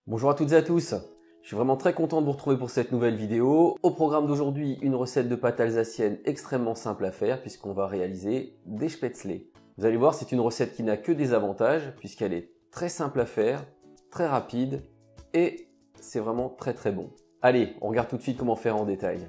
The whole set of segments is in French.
Bonjour à toutes et à tous, je suis vraiment très content de vous retrouver pour cette nouvelle vidéo. Au programme d'aujourd'hui, une recette de pâte alsacienne extrêmement simple à faire puisqu'on va réaliser des spätzle. Vous allez voir, c'est une recette qui n'a que des avantages puisqu'elle est très simple à faire, très rapide et c'est vraiment très bon. Allez, on regarde tout de suite comment faire en détail.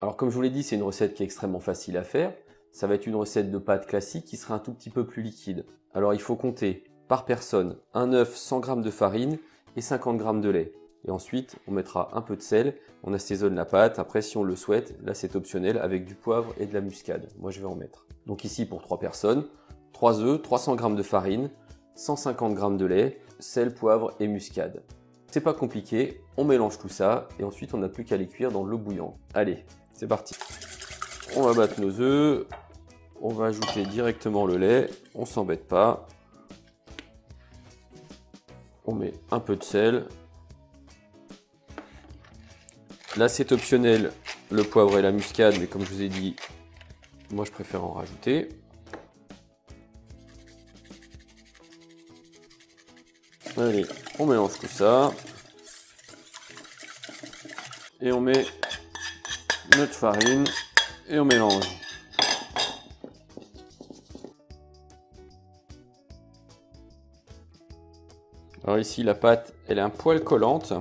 Alors comme je vous l'ai dit, c'est une recette qui est extrêmement facile à faire. Ça va être une recette de pâte classique qui sera un tout petit peu plus liquide. Alors il faut compter par personne un œuf, 100 g de farine et 50 g de lait. Et ensuite, on mettra un peu de sel, on assaisonne la pâte. Après, si on le souhaite, là c'est optionnel avec du poivre et de la muscade. Moi je vais en mettre. Donc ici pour 3 personnes, 3 œufs, 300 g de farine, 150 g de lait, sel, poivre et muscade. C'est pas compliqué, on mélange tout ça et ensuite on n'a plus qu'à les cuire dans de l'eau bouillante. Allez, c'est parti. On va battre nos œufs, on va ajouter directement le lait, on s'embête pas. On met un peu de sel. Là c'est optionnel le poivre et la muscade, mais comme je vous ai dit, moi je préfère en rajouter. Allez, on mélange tout ça. Et on met notre farine et on mélange. Alors ici la pâte elle est un poil collante,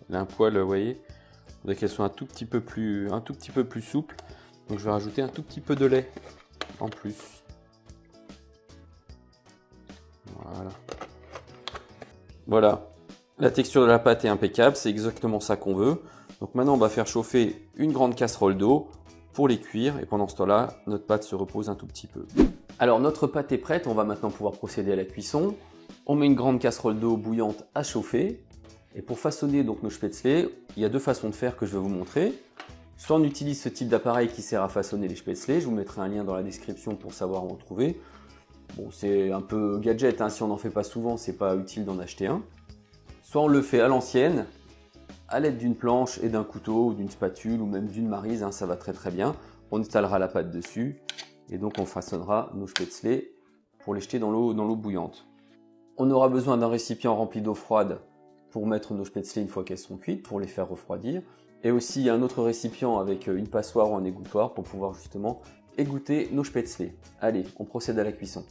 elle a un poil, vous voyez, il faudrait qu'elle soit un tout petit peu plus souple. Donc je vais rajouter un tout petit peu de lait en plus. Voilà, la texture de la pâte est impeccable, c'est exactement ça qu'on veut. Donc maintenant on va faire chauffer une grande casserole d'eau pour les cuire et pendant ce temps-là, notre pâte se repose un tout petit peu. Alors notre pâte est prête, on va maintenant pouvoir procéder à la cuisson. On met une grande casserole d'eau bouillante à chauffer et pour façonner donc nos spätzle, il y a deux façons de faire que je vais vous montrer. Soit on utilise ce type d'appareil qui sert à façonner les spätzle, je vous mettrai un lien dans la description pour savoir où en trouver. Bon, c'est un peu gadget, hein, si on n'en fait pas souvent, c'est pas utile d'en acheter un. Soit on le fait à l'ancienne, à l'aide d'une planche et d'un couteau, ou d'une spatule, ou même d'une maryse, hein, ça va très bien. On étalera la pâte dessus, et donc on façonnera nos spätzle pour les jeter dans l'eau bouillante. On aura besoin d'un récipient rempli d'eau froide pour mettre nos spätzle une fois qu'elles sont cuites, pour les faire refroidir. Et aussi un autre récipient avec une passoire ou un égouttoir pour pouvoir justement égoutter nos spätzle. Allez, on procède à la cuisson.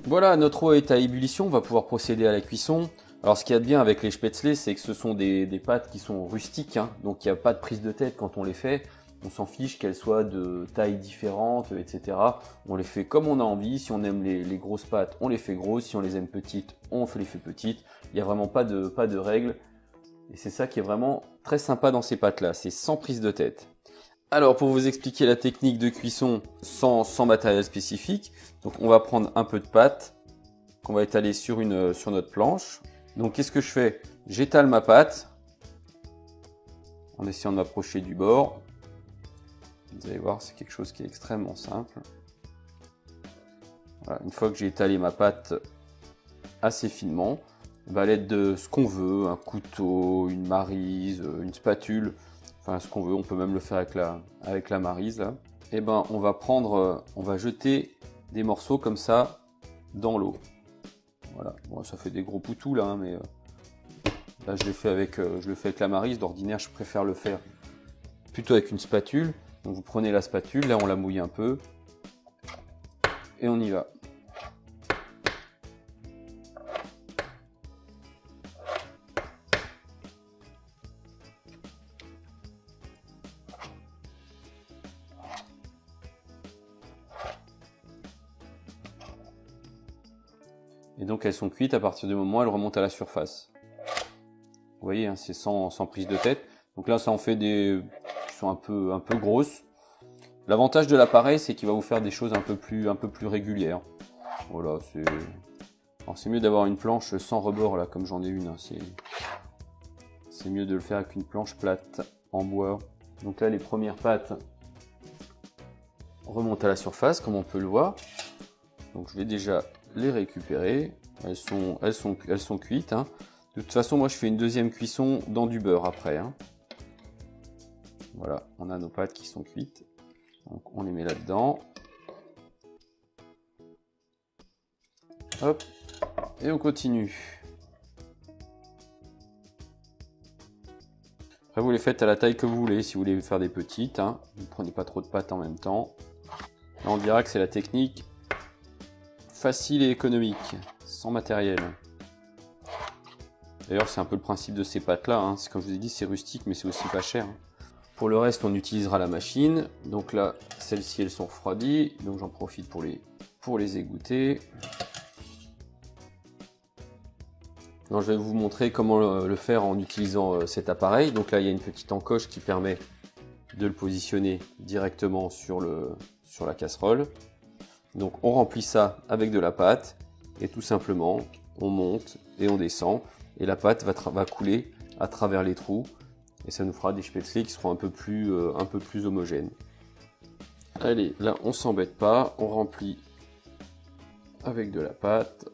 Voilà, notre eau est à ébullition, on va pouvoir procéder à la cuisson. Alors ce qu'il y a de bien avec les spätzle, c'est que ce sont des pâtes qui sont rustiques, hein, donc il n'y a pas de prise de tête quand on les fait. On s'en fiche qu'elles soient de tailles différentes, etc. On les fait comme on a envie. Si on aime les grosses pâtes, on les fait grosses. Si on les aime petites, on les fait petites. Il n'y a vraiment pas de règles. Et c'est ça qui est vraiment très sympa dans ces pâtes-là, c'est sans prise de tête. Alors pour vous expliquer la technique de cuisson sans matériel spécifique, donc on va prendre un peu de pâte qu'on va étaler sur notre planche. Donc qu'est-ce que je fais? J'étale ma pâte en essayant de m'approcher du bord. Vous allez voir, c'est quelque chose qui est extrêmement simple. Voilà, une fois que j'ai étalé ma pâte assez finement, à l'aide de ce qu'on veut, un couteau, une maryse, une spatule, enfin ce qu'on veut, on peut même le faire avec la maryse là. Et ben on va jeter des morceaux comme ça dans l'eau. Voilà, bon, ça fait des gros poutous là, hein, mais là je le fais avec la maryse. D'ordinaire je préfère le faire plutôt avec une spatule. Donc vous prenez la spatule, là on la mouille un peu et on y va. Et donc elles sont cuites à partir du moment où elles remontent à la surface. Vous voyez, hein, c'est sans prise de tête. Donc là ça en fait des qui sont un peu grosses. L'avantage de l'appareil, c'est qu'il va vous faire des choses un peu plus régulières. Voilà, c'est mieux d'avoir une planche sans rebord là, comme j'en ai une. Hein, c'est mieux de le faire avec une planche plate en bois. Donc là, les premières pâtes remontent à la surface, comme on peut le voir. Donc je vais déjà les récupérer. Elles sont cuites. Hein. De toute façon, moi je fais une deuxième cuisson dans du beurre après. Hein. Voilà, on a nos pâtes qui sont cuites. Donc on les met là-dedans. Hop, et on continue. Après vous les faites à la taille que vous voulez. Si vous voulez faire des petites, hein, ne prenez pas trop de pâtes en même temps. Là on dira que c'est la technique facile et économique, sans matériel. D'ailleurs c'est un peu le principe de ces pâtes là, hein. Comme je vous ai dit c'est rustique mais c'est aussi pas cher. Hein. Pour le reste on utilisera la machine. Donc là celles-ci elles sont refroidies, donc j'en profite pour les égoutter. Alors, je vais vous montrer comment le faire en utilisant cet appareil. Donc là il y a une petite encoche qui permet de le positionner directement sur la casserole. Donc on remplit ça avec de la pâte et tout simplement on monte et on descend et la pâte va couler à travers les trous et ça nous fera des spätzle qui seront un peu plus homogènes. Allez, là on s'embête pas, on remplit avec de la pâte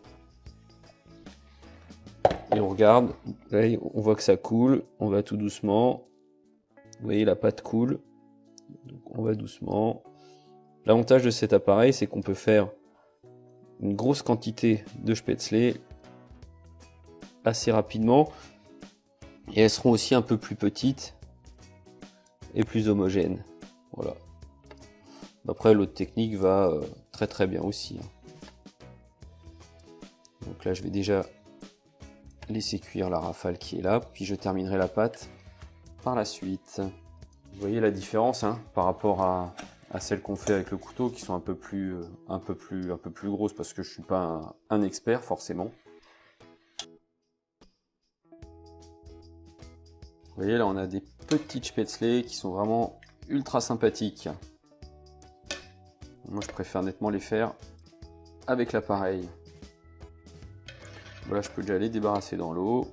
et on regarde, là on voit que ça coule, on va tout doucement, vous voyez la pâte coule, donc on va doucement. L'avantage de cet appareil c'est qu'on peut faire une grosse quantité de spätzle assez rapidement et elles seront aussi un peu plus petites et plus homogènes. Voilà. Après l'autre technique va très bien aussi. Donc là je vais déjà laisser cuire la rafale qui est là, puis je terminerai la pâte par la suite. Vous voyez la différence hein, par rapport à celles qu'on fait avec le couteau qui sont un peu plus grosses parce que je suis pas un expert forcément. Vous voyez là on a des petites spätzle qui sont vraiment ultra sympathiques. Moi je préfère nettement les faire avec l'appareil. Voilà, je peux déjà les débarrasser dans l'eau.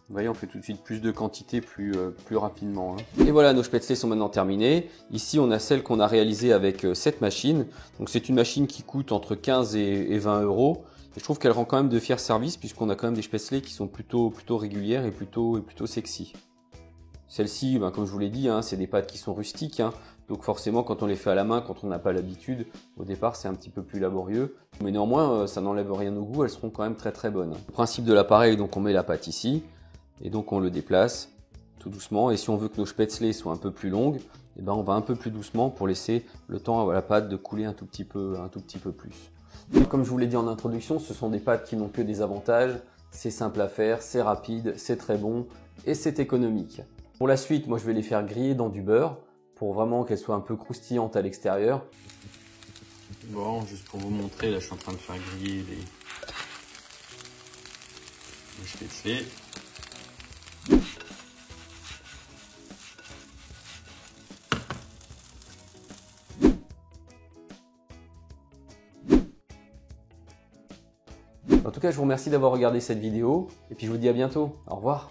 Vous voyez, on fait tout de suite plus de quantité plus rapidement. Hein. Et voilà, nos spätzle sont maintenant terminés. Ici, on a celle qu'on a réalisée avec cette machine. Donc c'est une machine qui coûte entre 15 et 20 euros. Et je trouve qu'elle rend quand même de fiers services puisqu'on a quand même des spätzle qui sont plutôt régulières et plutôt sexy. Celle-ci, ben, comme je vous l'ai dit, hein, c'est des pâtes qui sont rustiques. Hein. Donc forcément, quand on les fait à la main, quand on n'a pas l'habitude, au départ, c'est un petit peu plus laborieux. Mais néanmoins, ça n'enlève rien au goût, elles seront quand même très bonnes. Le principe de l'appareil, donc on met la pâte ici, et donc on le déplace tout doucement. Et si on veut que nos spätzle soient un peu plus longues, eh ben on va un peu plus doucement pour laisser le temps à la pâte de couler un tout petit peu plus. Et comme je vous l'ai dit en introduction, ce sont des pâtes qui n'ont que des avantages. C'est simple à faire, c'est rapide, c'est très bon et c'est économique. Pour la suite, moi je vais les faire griller dans du beurre pour vraiment qu'elles soient un peu croustillantes à l'extérieur. Bon, juste pour vous montrer, là je suis en train de faire griller les spätzle. En tout cas, je vous remercie d'avoir regardé cette vidéo et puis je vous dis à bientôt. Au revoir.